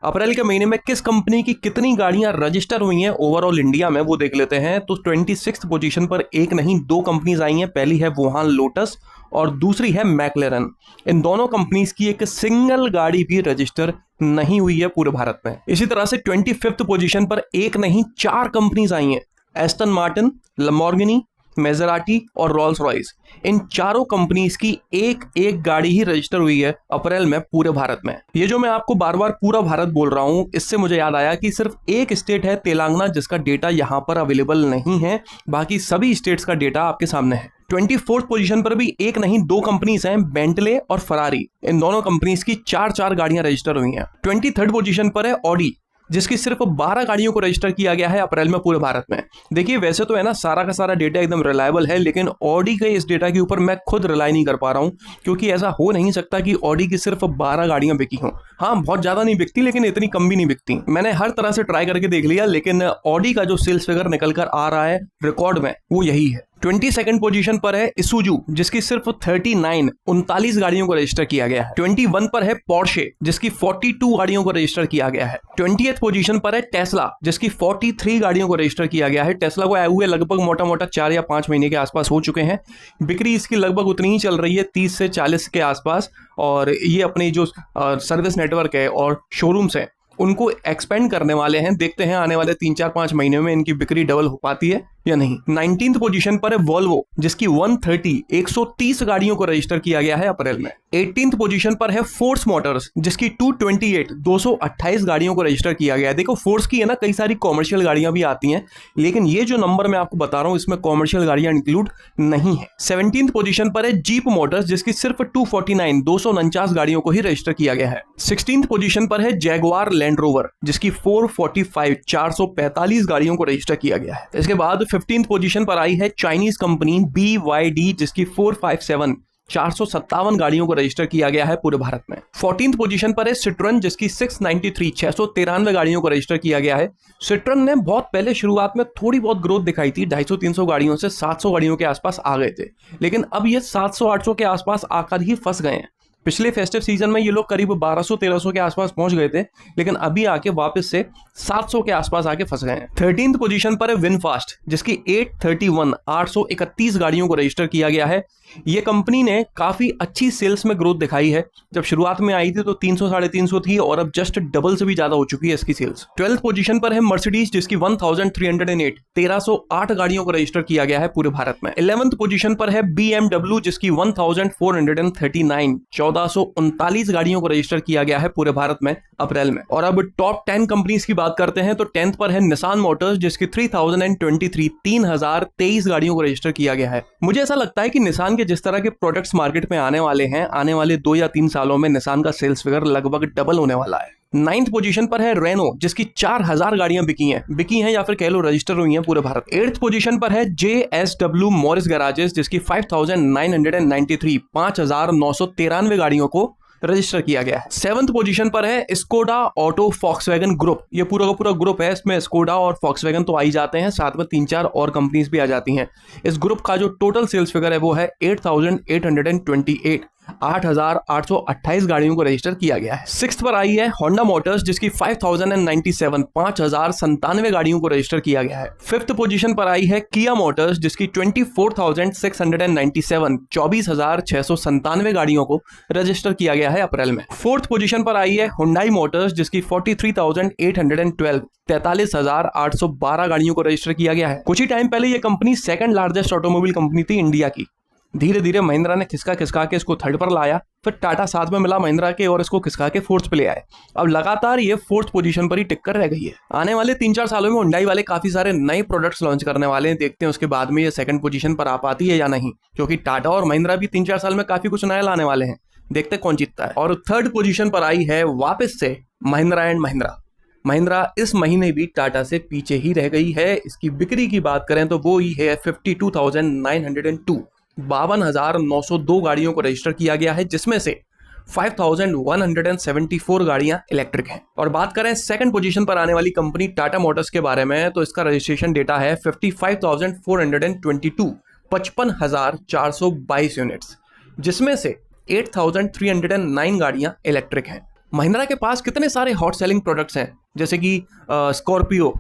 अप्रैल के महीने में किस कंपनी की कितनी गाड़ियां रजिस्टर हुई हैं ओवरऑल इंडिया में, वो देख लेते हैं। तो 26th पोजीशन पर एक नहीं दो कंपनीज आई हैं। पहली है वुहान लोटस और दूसरी है मैक्लेरन। इन दोनों कंपनीज की एक सिंगल गाड़ी भी रजिस्टर नहीं हुई है पूरे भारत में। इसी तरह से 25th पोजीशन पर एक नहीं चार कंपनीज आई हैं। एस्टन मार्टिन, लैम्बोर्गिनी, मेसेराटी और रोल्स रॉयस। इन चारों कंपनीज की एक एक गाड़ी ही रजिस्टर हुई है अप्रैल में पूरे भारत में। ये जो मैं आपको बार बार पूरा भारत बोल रहा हूं, इससे मुझे याद आया कि सिर्फ एक स्टेट है तेलंगाना जिसका डेटा यहां पर अवेलेबल नहीं है। बाकी सभी स्टेट्स का डेटा आपके सामने है। 24th पोजीशन पर भी एक नहीं दो कंपनीज हैं, बेंटले और फरारी। इन दोनों कंपनीज की चार चार गाड़ियां रजिस्टर हुई हैं। 23rd पोजीशन पर है ऑडी, जिसकी सिर्फ 12 गाड़ियों को रजिस्टर किया गया है अप्रैल में पूरे भारत में। देखिए वैसे तो है ना, सारा का सारा डेटा एकदम रिलायबल है, लेकिन ऑडी के इस डेटा के ऊपर मैं खुद रिलाई नहीं कर पा रहा हूं, क्योंकि ऐसा हो नहीं सकता कि ऑडी की सिर्फ 12 गाड़ियां बिकी हों। हाँ, बहुत ज्यादा नहीं बिकती, लेकिन इतनी कम भी नहीं बिकती। मैंने हर तरह से ट्राई करके देख लिया, लेकिन ऑडी का जो सेल्स फिगर निकल कर आ रहा है रिकॉर्ड में, वो यही है। 22nd पोजीशन पर है इसुजू, जिसकी सिर्फ 39 गाड़ियों को रजिस्टर किया गया है। 21 पर है पोर्शे, जिसकी 42 गाड़ियों को रजिस्टर किया गया है। 20th पोजीशन पर है टेस्ला, जिसकी 43 गाड़ियों को रजिस्टर किया गया है। टेस्ला को आए हुए लगभग मोटा मोटा 4 या 5 महीने के आसपास हो चुके हैं। बिक्री इसकी लगभग उतनी ही चल रही है, 30 से 40 के आसपास। और ये अपनी जो सर्विस नेटवर्क है और शोरूम्स है, उनको एक्सपेंड करने वाले हैं। देखते हैं आने वाले 3-4-5 महीने में इनकी बिक्री डबल हो पाती है या नहीं। 19th पोजीशन पर है वोल्वो, जिसकी 130 गाड़ियों को रजिस्टर किया गया है अप्रैल में। 18th पोजीशन पर है फोर्स मोटर्स, जिसकी 228 गाड़ियों को रजिस्टर किया गया है। देखो फोर्स की है ना, कई सारी कॉमर्शियल गाड़ियां भी आती हैं, लेकिन ये जो नंबर मैं आपको बता रहा हूं इसमें कॉमर्शियल गाड़ियां इंक्लूड नहीं है। 17th पोजीशन पर है जीप मोटर्स, जिसकी सिर्फ 249 गाड़ियों को ही रजिस्टर किया गया है। 16th पोजीशन पर है जैगुआर लैंड रोवर, जिसकी 445 गाड़ियों को रजिस्टर किया गया है। इसके बाद 15th पोजीशन पर आई है चाइनीज कंपनी BYD, जिसकी 457 गाड़ियों को रजिस्टर किया गया है पूरे भारत में। 14th पोजीशन पर है सिट्रोन, जिसकी 693 गाड़ियों को रजिस्टर किया गया है। सिट्रोन ने बहुत पहले शुरुआत में थोड़ी बहुत ग्रोथ दिखाई थी, 250-300 गाड़ियों से 700 गाड़ियों के आसपास आ गए थे, लेकिन अब ये 700-800 के आसपास आकर ही फंस गए हैं। पिछले फेस्टिव सीजन में ये लोग करीब 1200-1300 के आसपास पहुंच गए थे, लेकिन अभी आके वापस से 700 के आसपास आके फंस गए हैं। 13th पोजीशन पर है विनफास्ट, जिसकी 831 गाड़ियों को रजिस्टर किया गया है। ये कंपनी ने काफी अच्छी सेल्स में ग्रोथ दिखाई है। जब शुरुआत में आई थी तो 300-350 थी, और अब जस्ट डबल से भी ज्यादा हो चुकी है इसकी सेल्स। 12th पोजीशन पर है मर्सिडीज, जिसकी 1308 गाड़ियों को रजिस्टर किया गया है पूरे भारत में। 11th पोजीशन पर है BMW, जिसकी 1439 1439 गाड़ियों को रजिस्टर किया गया है पूरे भारत में अप्रैल में। और अब टॉप 10 कंपनीज की बात करते हैं तो 10th पर है निसान मोटर्स, जिसकी 3023 गाड़ियों को रजिस्टर किया गया है। मुझे ऐसा लगता है कि निसान के जिस तरह के प्रोडक्ट्स मार्केट में आने वाले हैं, आने वाले 2 या 3 सालों में निसान का सेल्स फिगर लगभग डबल होने वाला है। 9th पोजीशन पर है रेनो, जिसकी 4000 गाड़ियां बिकी हैं या फिर कह लो रजिस्टर हुई हैं पूरे भारत। 8th पोजीशन पर है JSW मॉरिस गैराजेस, जिसकी 5993 गाड़ियों को रजिस्टर किया गया है। 7th पोजीशन पर है स्कोडा ऑटो फॉक्सवैगन ग्रुप। ये पूरा का पूरा ग्रुप है, इसमें स्कोडा और फॉक्सवैगन तो आ ही जाते हैं, साथ में 3-4 और कंपनीज भी आ जाती हैं। इस ग्रुप का जो टोटल सेल्स फिगर है वो है 8,828 गाड़ियों को रजिस्टर किया गया है। 6th पर आई है होंडा मोटर्स, जिसकी 5097 गाड़ियों को रजिस्टर किया गया है। 5th पोजीशन पर आई है किया मोटर्स, जिसकी 24,697 गाड़ियों को रजिस्टर किया गया है अप्रैल में। 4th पोजीशन पर आई है हुंडई मोटर्स, जिसकी 43,812 गाड़ियों को रजिस्टर किया गया है। कुछ ही टाइम पहले ये company second largest automobile company थी इंडिया की। धीरे धीरे महिंद्रा ने खिसका के इसको थर्ड पर लाया, फिर टाटा साथ में मिला महिंद्रा के और इसको खिसका के 4th पे ले आए। अब लगातार ये 4th पोजीशन पर ही टिककर रह गई है। आने वाले 3-4 सालों में हुंडई वाले काफी सारे नए प्रोडक्ट्स लॉन्च करने वाले हैं। देखते हैं उसके बाद में ये 2nd पोजीशन पर आ पाती है या नहीं, क्योंकि टाटा और महिंद्रा भी 3-4 साल में काफी कुछ नया लाने वाले हैं। देखते कौन जीतता है। और 3rd पोजीशन पर आई है वापस से महिंद्रा एंड महिंद्रा। महिंद्रा इस महीने भी टाटा से पीछे ही रह गई है। इसकी बिक्री की बात करें तो वो ही है 52,902, 52,902 गाड़ियों को रजिस्टर किया गया है, जिसमें से 5,174 गाड़ियां इलेक्ट्रिक हैं। और बात करें 2nd पोजीशन पर आने वाली कंपनी टाटा मोटर्स के बारे में, तो इसका रजिस्ट्रेशन डेटा है 55,422, 55,422 यूनिट्स, जिसमें से 8,309 गाड़ियां इलेक्ट्रिक हैं। महिंद्रा के पास कितने सारे हॉट सेलिंग प्रोडक्ट्स हैं, जैसे कि Scorpio,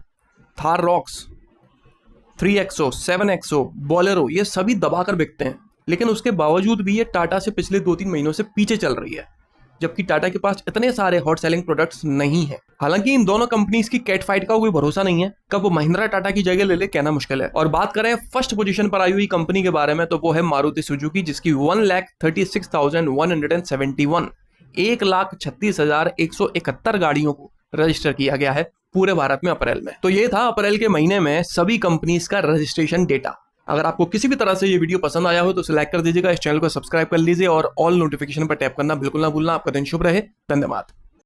Thar rocks, 3XO, 7XO, Bolero, ये सभी दबाकर बिकते हैं। लेकिन उसके बावजूद भी ये टाटा से पिछले 2-3 महीनों से पीछे चल रही है, जबकि टाटा के पास इतने सारे हॉट सेलिंग प्रोडक्ट्स नहीं है। हालांकि इन दोनों कंपनीज की कैट फाइट का कोई भरोसा नहीं है, कब वो महिंद्रा टाटा की जगह ले ले कहना मुश्किल है। और बात करें फर्स्ट पोजीशन पर आई हुई कंपनी के बारे में, तो वो है मारुति सुजुकी, जिसकी 1,36,171 1,36,171 गाड़ियों को रजिस्टर किया गया है पूरे भारत में अप्रैल में। तो ये था अप्रैल के महीने में सभी कंपनीज का रजिस्ट्रेशन डेटा। अगर आपको किसी भी तरह से ये वीडियो पसंद आया हो तो इसे लाइक कर दीजिएगा, इस चैनल को सब्सक्राइब कर लीजिए और ऑल नोटिफिकेशन पर टैप करना बिल्कुल ना भूलना। आपका दिन शुभ रहे। धन्यवाद।